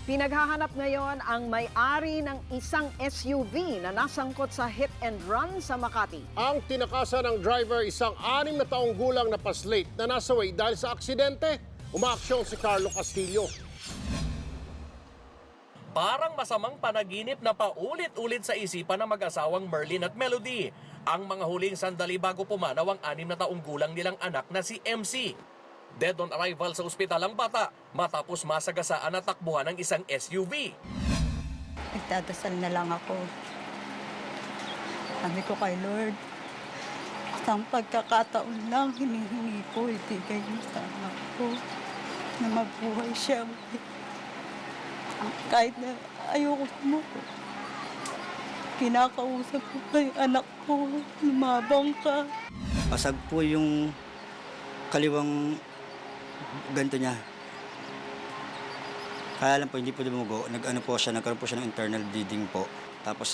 Pinaghahanap ngayon ang may-ari ng isang SUV na nasangkot sa hit and run sa Makati. Ang tinakasan ng driver, isang 6 na taong gulang na paslate na nasaway dahil sa aksidente. Umaaksyon si Carlo Castillo. Parang masamang panaginip na paulit-ulit sa isipan ng mag-asawang Merlin at Melody. Ang mga huling sandali bago pumanaw ang 6 na taong gulang nilang anak na si MC. Dead on arrival sa ospital ang bata matapos masagasaan at takbuhan ng isang SUV. Nagdadasal na lang ako. Sabi ko kay Lord, isang pagkakataon lang hinihingi ko, ibigay niyo sa anak ko na mabuhay siya. Kahit na ayoko mo, kinakausap ko kay anak ko, lumabang ka. Pasag po yung kaliwang ganito niya. Kaya lang po, hindi po dumugo. Nagkaroon po siya ng internal bleeding po. Tapos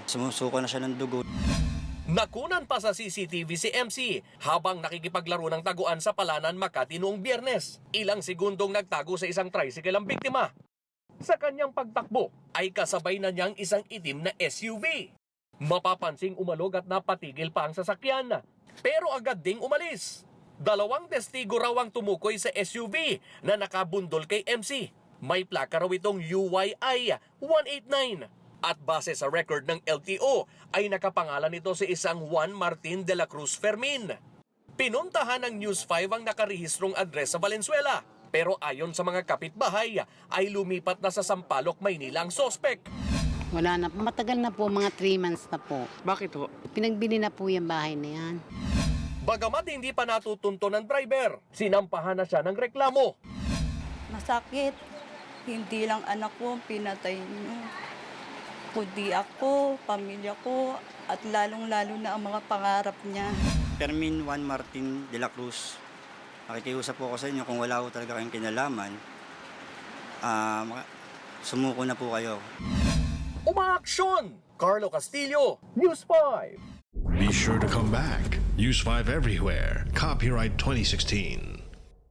sumusuko na siya ng dugo. Nakunan pa sa CCTV si MC habang nakikipaglaro ng taguan sa Palanan, Makati noong Biyernes. Ilang segundong nagtago sa isang tricycle ang biktima. Sa kanyang pagtakbo ay kasabay na niyang isang itim na SUV. Mapapansing umalog at napatigil pa ang sasakyan. Pero agad ding umalis. 2 testigo raw ang tumukoy sa SUV na nakabundol kay MC. May plaka raw itong UYI 189. At base sa record ng LTO ay nakapangalan ito sa isang Juan Martin de la Cruz Fermin. Pinuntahan ng News 5 ang nakarehistrong address sa Valenzuela. Pero ayon sa mga kapitbahay ay lumipat na sa Sampaloc, Maynila ang sospek. Wala na. Matagal na po, mga 3 months na po. Bakit ho? Pinagbili na po yung bahay na yan. Bagamat hindi pa natutunto ng driver, sinampahan na siya ng reklamo. Masakit. Hindi lang anak ko ang pinatay niyo. Kundi ako, pamilya ko, at lalong-lalo na ang mga pangarap niya. Fermin Juan Martin de la Cruz. Nakikiusap po ako sa inyo kung wala po talaga kayong kinalaman. Sumuko na po kayo. Umaaksyon! Carlo Castillo, News 5. Be sure to come back. Use 5 everywhere. Copyright 2016.